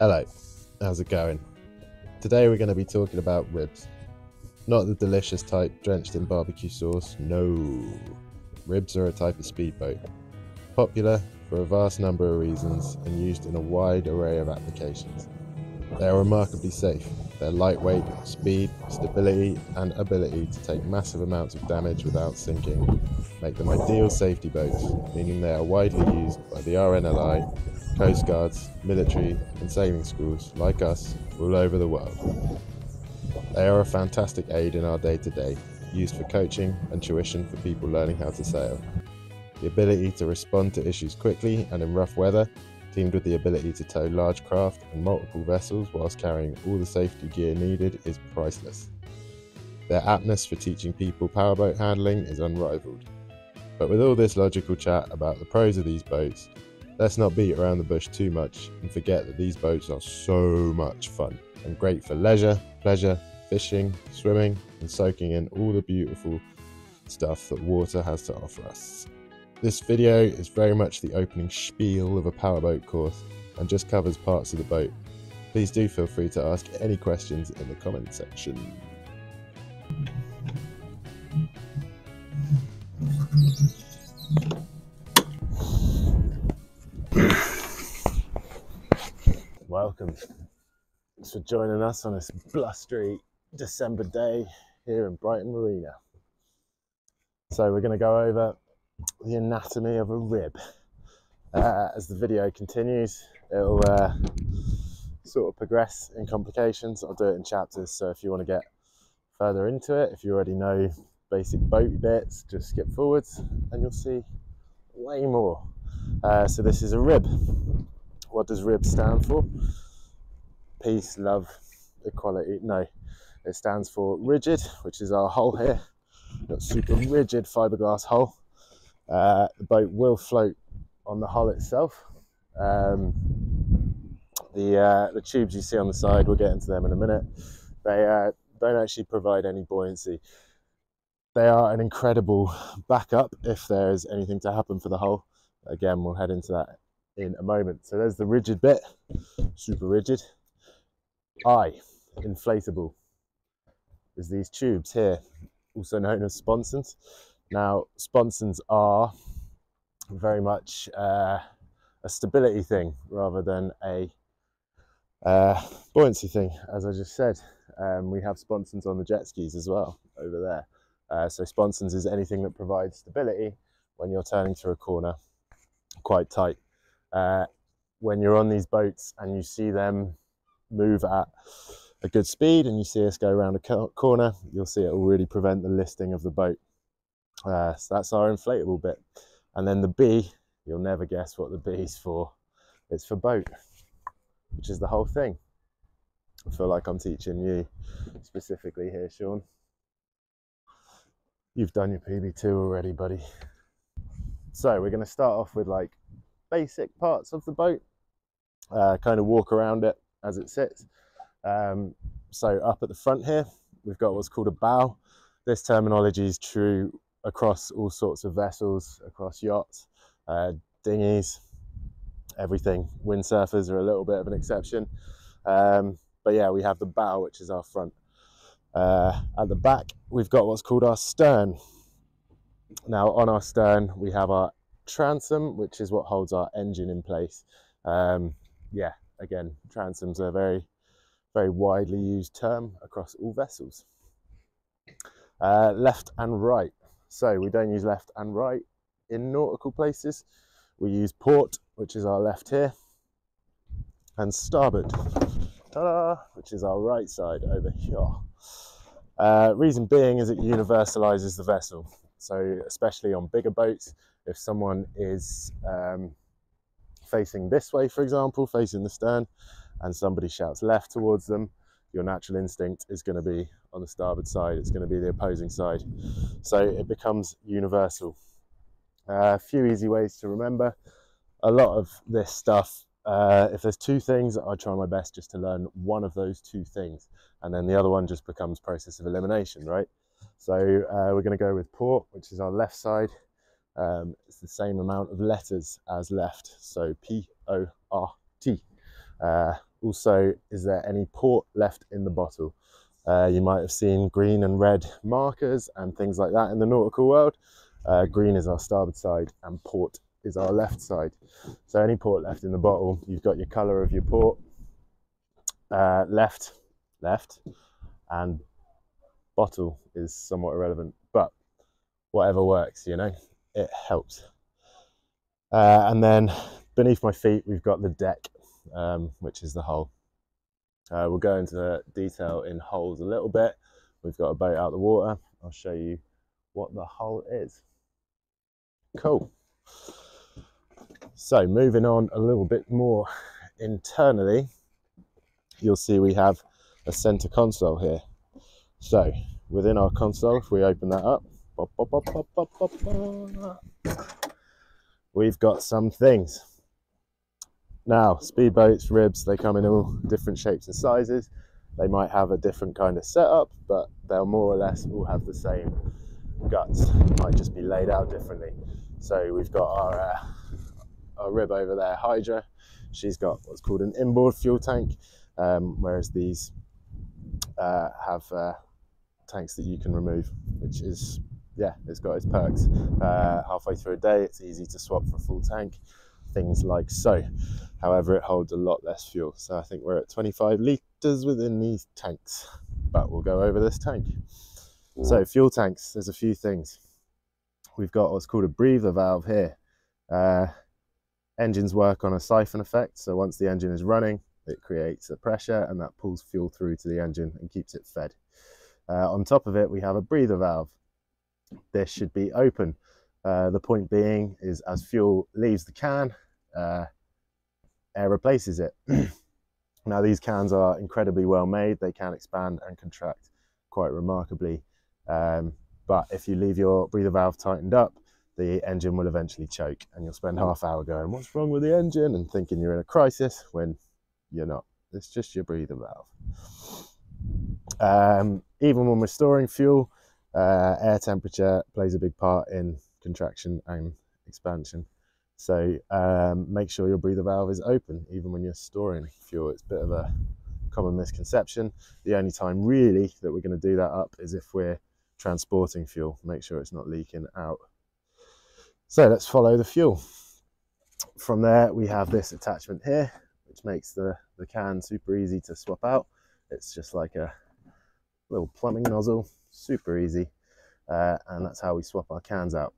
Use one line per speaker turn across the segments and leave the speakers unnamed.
Hello, how's it going? Today we're going to be talking about ribs. Not the delicious type drenched in barbecue sauce, no. Ribs are a type of speedboat, popular for a vast number of reasons and used in a wide array of applications. They are remarkably safe. Their lightweight, speed, stability and ability to take massive amounts of damage without sinking make them ideal safety boats, meaning they are widely used by the RNLI, Coast Guards, military and sailing schools like us all over the world. They are a fantastic aid in our day-to-day, used for coaching and tuition for people learning how to sail. The ability to respond to issues quickly and in rough weather, teamed with the ability to tow large craft and multiple vessels whilst carrying all the safety gear needed, is priceless. Their aptness for teaching people powerboat handling is unrivaled. But with all this logical chat about the pros of these boats, let's not beat around the bush too much and forget that these boats are so much fun and great for leisure, pleasure, fishing, swimming and soaking in all the beautiful stuff that water has to offer us. This video is very much the opening spiel of a powerboat course and just covers parts of the boat. Please do feel free to ask any questions in the comment section. Welcome. Thanks for joining us on this blustery December day here in Brighton Marina. So we're going to go over the anatomy of a rib. As the video continues, it'll sort of progress in complications. I'll do it in chapters, so if you want to get further into it, if you already know basic boat bits, just skip forwards and you'll see way more. So this is a rib. What does RIB stand for? Peace, love, equality. No, it stands for rigid, which is our hull here. Got super rigid fiberglass hull. The boat will float on the hull itself. The tubes you see on the side, we'll get into them in a minute. They don't actually provide any buoyancy. They are an incredible backup if there's anything to happen for the hull. Again, we'll head into that in a moment. So there's the rigid bit, super rigid. Inflatable is these tubes here, also known as sponsons. Now, sponsons are very much a stability thing rather than a buoyancy thing, as I just said. We have sponsons on the jet skis as well over there. So sponsons is anything that provides stability when you're turning through a corner quite tight. When you're on these boats and you see them move at a good speed and you see us go around a corner, you'll see it will really prevent the listing of the boat. So that's our inflatable bit. And then the B, you'll never guess what the B is for. It's for boat, which is the whole thing. I feel like I'm teaching you specifically here, Sean. You've done your PB2 already, buddy. So we're going to start off with like basic parts of the boat, kind of walk around it as it sits. So up at the front here, we've got what's called a bow. This terminology is true across all sorts of vessels, across yachts, dinghies, everything. Windsurfers are a little bit of an exception. But yeah, we have the bow, which is our front. At the back, we've got what's called our stern. Now on our stern, we have our transom, which is what holds our engine in place. Yeah, again, transoms are a very, very widely used term across all vessels. Left and right. So we don't use left and right in nautical places. We use port, which is our left here, and starboard, ta-da, which is our right side over here. Reason being is it universalizes the vessel. So especially on bigger boats, if someone is facing this way, for example, facing the stern, and somebody shouts left towards them, your natural instinct is going to be on the starboard side. It's going to be the opposing side. So it becomes universal. A few easy ways to remember. A lot of this stuff, if there's two things, I try my best just to learn one of those two things, and then the other one just becomes process of elimination, right? So we're going to go with port, which is our left side. It's the same amount of letters as left, so P-O-R-T. Also, is there any port left in the bottle? You might have seen green and red markers and things like that in the nautical world. Green is our starboard side and port is our left side. So any port left in the bottle, you've got your colour of your port, left, and bottle is somewhat irrelevant, but whatever works, you know, it helps. And then beneath my feet, we've got the deck, which is the hull. We'll go into detail in hulls a little bit. We've got a boat out the water. I'll show you what the hull is. Cool. So moving on a little bit more internally, you'll see we have a center console here. So within our console, if we open that up, we've got some things. Now, speedboats, ribs, they come in all different shapes and sizes. They might have a different kind of setup, but they'll more or less all have the same guts. Might just be laid out differently. So we've got our rib over there, Hydra. She's got what's called an inboard fuel tank, whereas these have tanks that you can remove, which is, yeah, it's got its perks. Halfway through a day, it's easy to swap for a full tank, things like so. However, it holds a lot less fuel. So I think we're at 25 litres within these tanks, but we'll go over this tank. So fuel tanks, there's a few things. We've got what's called a breather valve here. Engines work on a siphon effect. So once the engine is running, it creates a pressure and that pulls fuel through to the engine and keeps it fed. On top of it, we have a breather valve. This should be open. The point being is as fuel leaves the can, air replaces it. Now these cans are incredibly well made. They can expand and contract quite remarkably. But if you leave your breather valve tightened up, the engine will eventually choke and you'll spend half hour going, what's wrong with the engine? And thinking you're in a crisis when you're not. It's just your breather valve. Even when we're storing fuel, air temperature plays a big part in contraction and expansion. So make sure your breather valve is open even when you're storing fuel. It's a bit of a common misconception. The only time really that we're going to do that up is if we're transporting fuel. Make sure it's not leaking out. So let's follow the fuel. From there we have this attachment here, which makes the can super easy to swap out. It's just like a little plumbing nozzle, super easy, and that's how we swap our cans out.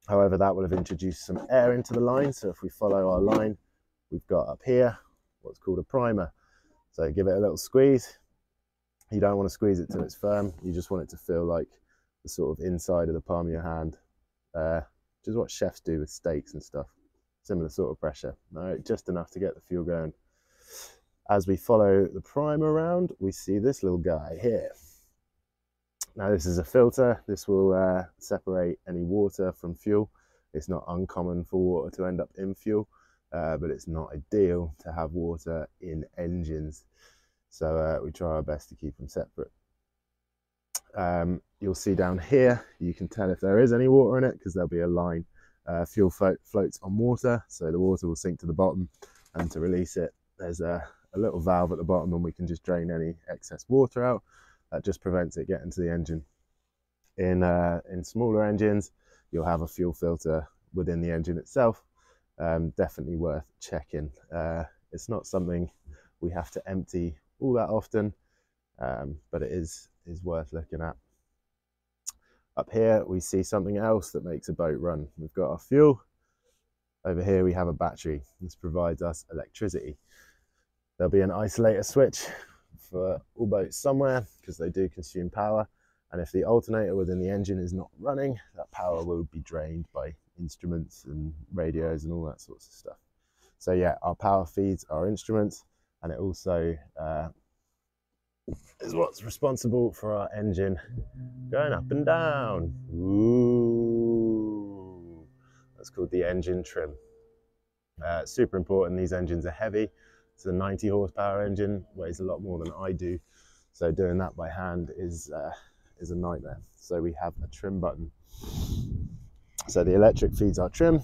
However, that will have introduced some air into the line, so if we follow our line, we've got up here what's called a primer. So give it a little squeeze. You don't want to squeeze it till it's firm, you just want it to feel like the sort of inside of the palm of your hand, which is what chefs do with steaks and stuff. Similar sort of pressure. All right, just enough to get the fuel going. As we follow the primer around, we see this little guy here. Now this is a filter. This will separate any water from fuel. It's not uncommon for water to end up in fuel, but it's not ideal to have water in engines. So we try our best to keep them separate. You'll see down here, you can tell if there is any water in it because there'll be a line. Fuel floats on water, so the water will sink to the bottom, and to release it, there's a little valve at the bottom and we can just drain any excess water out. That just prevents it getting to the engine. In smaller engines, you'll have a fuel filter within the engine itself. Definitely worth checking. It's not something we have to empty all that often, but it is worth looking at. Up here we see something else that makes a boat run. We've got our fuel. Over here we have a battery. This provides us electricity. There'll be an isolator switch for all boats somewhere because they do consume power, and if the alternator within the engine is not running, that power will be drained by instruments and radios and all that sorts of stuff. So yeah, our power feeds our instruments, and it also is what's responsible for our engine going up and down. Ooh, that's called the engine trim. Super important. These engines are heavy. It's a 90 horsepower engine, weighs a lot more than I do, so doing that by hand is a nightmare. So we have a trim button. So the electric feeds our trim.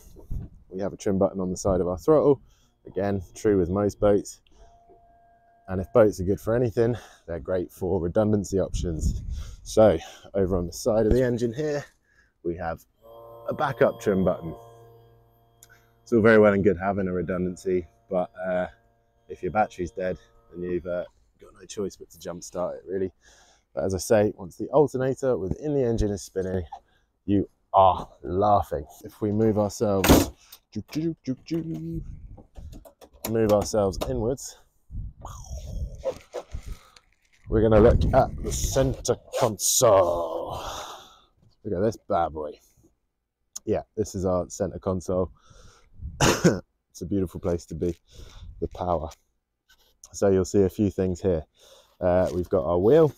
We have a trim button on the side of our throttle. Again, true with most boats. And if boats are good for anything, they're great for redundancy options. So over on the side of the engine here, we have a backup trim button. It's all very well and good having a redundancy, but if your battery's dead, then you've got no choice but to jump start it, really. But as I say, once the alternator within the engine is spinning, you are laughing. If we move ourselves, inwards, we're going to look at the center console. Look at this bad boy. Yeah, this is our center console. It's a beautiful place to be. The power. So you'll see a few things here. We've got our wheel.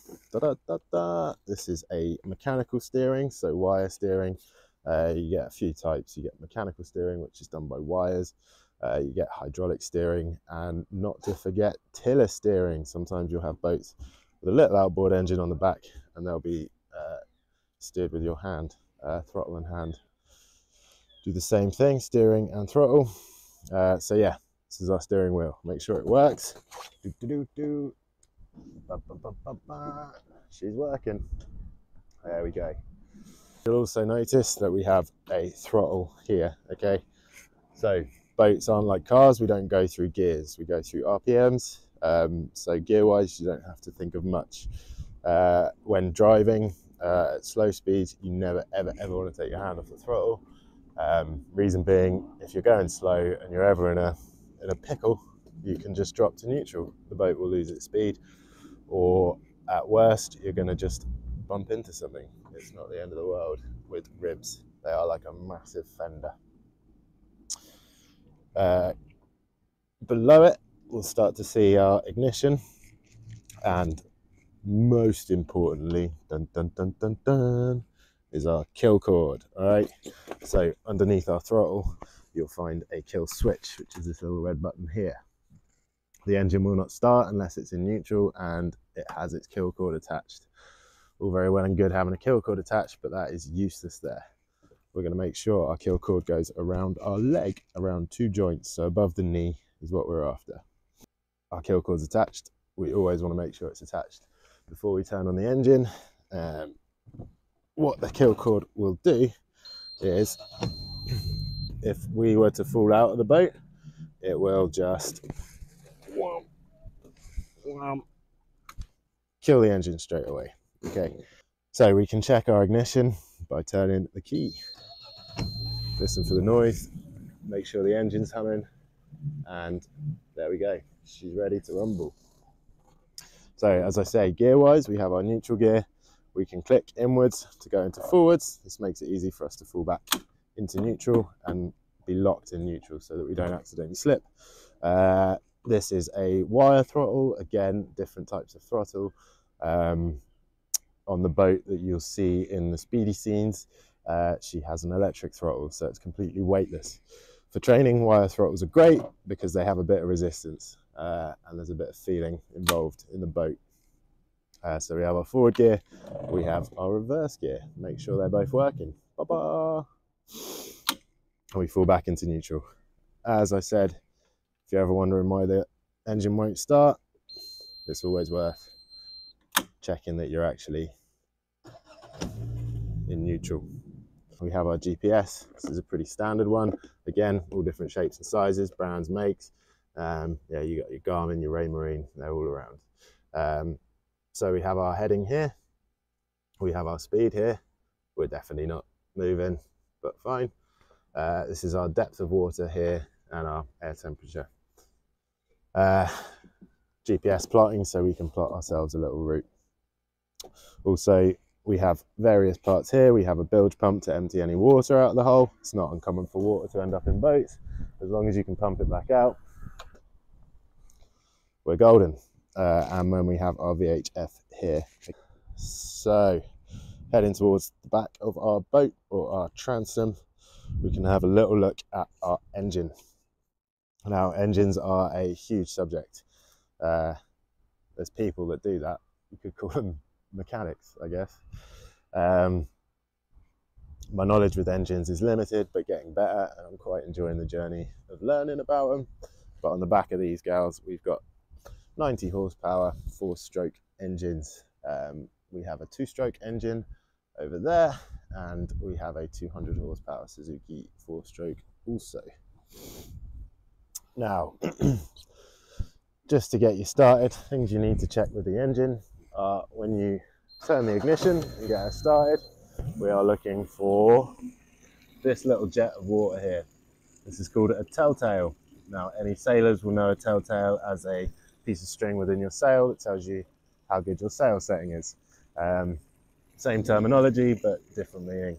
This is a mechanical steering, so wire steering. You get a few types. You get mechanical steering, which is done by wires. You get hydraulic steering, and not to forget tiller steering. Sometimes you'll have boats with a little outboard engine on the back, and they'll be steered with your hand, throttle and hand. Do the same thing, steering and throttle. So yeah, this is our steering wheel. Make sure it works. She's working. There we go. You'll also notice that we have a throttle here, okay? So boats aren't like cars, we don't go through gears, we go through RPMs. So gear-wise, you don't have to think of much. When driving at slow speeds, you never, ever want to take your hand off the throttle. Reason being, if you're going slow and you're ever in a pickle, you can just drop to neutral. The boat will lose its speed, or at worst, you're going to just bump into something. It's not the end of the world with ribs. They are like a massive fender. Below it, we'll start to see our ignition, and most importantly, dun, dun, dun, dun, dun, is our kill cord. All right, so underneath our throttle, you'll find a kill switch, which is this little red button here. The engine will not start unless it's in neutral and it has its kill cord attached. All very well and good having a kill cord attached, but that is useless there. We're going to make sure our kill cord goes around our leg, around 2 joints, so above the knee is what we're after. Our kill cord's attached. We always want to make sure it's attached before we turn on the engine. What the kill cord will do is, if we were to fall out of the boat, it will just kill the engine straight away. Okay, so we can check our ignition by turning the key. Listen for the noise, make sure the engine's humming, and there we go. She's ready to rumble. So as I say, gear wise, we have our neutral gear. We can click inwards to go into forwards. This makes it easy for us to fall back into neutral and be locked in neutral so that we don't accidentally slip. This is a wire throttle. Again, different types of throttle. On the boat that you'll see in the speedy scenes, she has an electric throttle, so it's completely weightless. For training, wire throttles are great because they have a bit of resistance and there's a bit of feeling involved in the boat. So we have our forward gear, we have our reverse gear. Make sure they're both working. Ba-ba! And we fall back into neutral. As I said, if you're ever wondering why the engine won't start, it's always worth checking that you're actually in neutral. We have our GPS. This is a pretty standard one. Again, all different shapes and sizes, brands, makes. Yeah, you got your Garmin, your Raymarine, they're all around. So we have our heading here. We have our speed here. We're definitely not moving, but fine. This is our depth of water here and our air temperature. GPS plotting, so we can plot ourselves a little route. Also, we have various parts here. We have a bilge pump to empty any water out of the hull. It's not uncommon for water to end up in boats. As long as you can pump it back out, we're golden. And then we have our VHF here. So, heading towards the back of our boat or our transom, we can have a little look at our engine. Now, engines are a huge subject. There's people that do that. You could call them mechanics, I guess. My knowledge with engines is limited, but getting better, and I'm quite enjoying the journey of learning about them. But on the back of these gals, we've got 90 horsepower, 4-stroke engines. We have a 2-stroke engine over there, and we have a 200 horsepower Suzuki 4-stroke also. Now, just to get you started, things you need to check with the engine are when you turn the ignition and get it started, we are looking for this little jet of water here. This is called a telltale. Now, any sailors will know a telltale as a piece of string within your sail that tells you how good your sail setting is. Same terminology, but different meaning.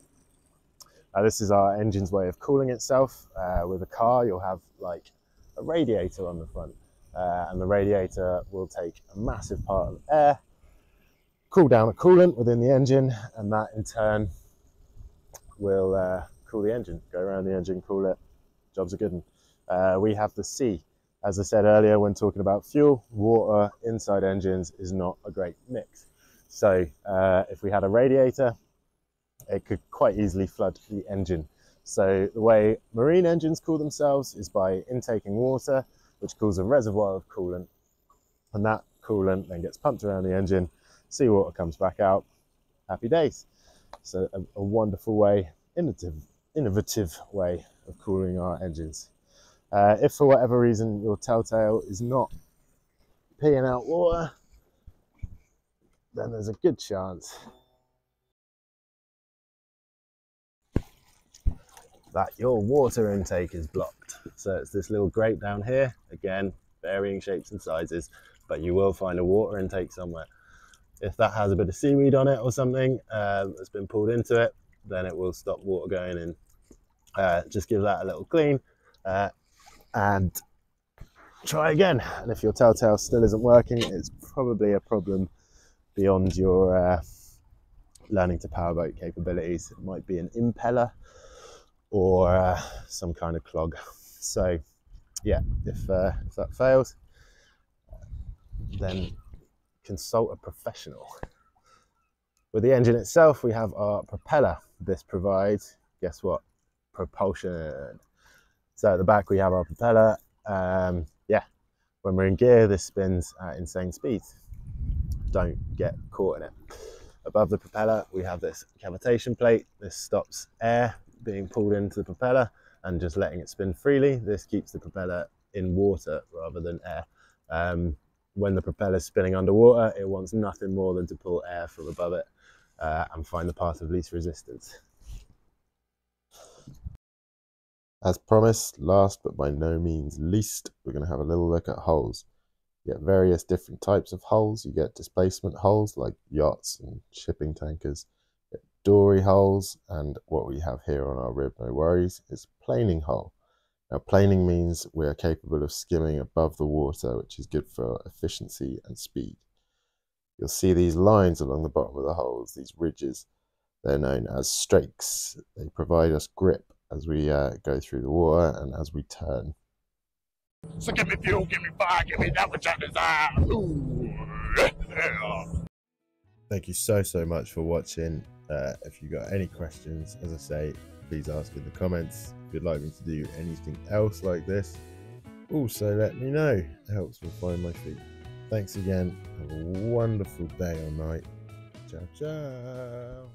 This is our engine's way of cooling itself. With a car, you'll have like a radiator on the front, and the radiator will take a massive part of air, cool down the coolant within the engine, and that in turn will cool the engine, go around the engine, cool it. Job's a good one. We have the C. As I said earlier, when talking about fuel, water inside engines is not a great mix. So if we had a radiator, it could quite easily flood the engine. So the way marine engines cool themselves is by intaking water, which cools a reservoir of coolant, and that coolant then gets pumped around the engine, seawater comes back out, happy days. So a wonderful way, innovative way of cooling our engines. If for whatever reason your telltale is not peeing out water, then there's a good chance that your water intake is blocked. So it's this little grate down here, again, varying shapes and sizes, but you will find a water intake somewhere. If that has a bit of seaweed on it or something that's been pulled into it, then it will stop water going in. Just give that a little clean and try again. And if your telltale still isn't working, it's probably a problem beyond your learning to powerboat capabilities. It might be an impeller or some kind of clog. So yeah, if that fails, then consult a professional. With the engine itself, we have our propeller. This provides, guess what, propulsion. So at the back we have our propeller. Yeah, when we're in gear, this spins at insane speeds. Don't get caught in it. Above the propeller, we have this cavitation plate. This stops air being pulled into the propeller and just letting it spin freely. This keeps the propeller in water rather than air. When the propeller is spinning underwater, it wants nothing more than to pull air from above it and find the path of least resistance. As promised, last but by no means least, we're going to have a little look at hulls. You get various different types of hulls. You get displacement hulls like yachts and shipping tankers. You get dory hulls, and what we have here on our rib, no worries, is planing hull. Now, planing means we are capable of skimming above the water, which is good for efficiency and speed. You'll see these lines along the bottom of the hulls, these ridges. They're known as strakes. They provide us grip as we go through the water and as we turn.
So give me fuel, give me fire, give me that which I desire. Ooh.
Thank you so much for watching. If you've got any questions, as I say, please ask in the comments. If you'd like me to do anything else like this, also let me know. It helps me find my feet. Thanks again. Have a wonderful day or night. Ciao, ciao.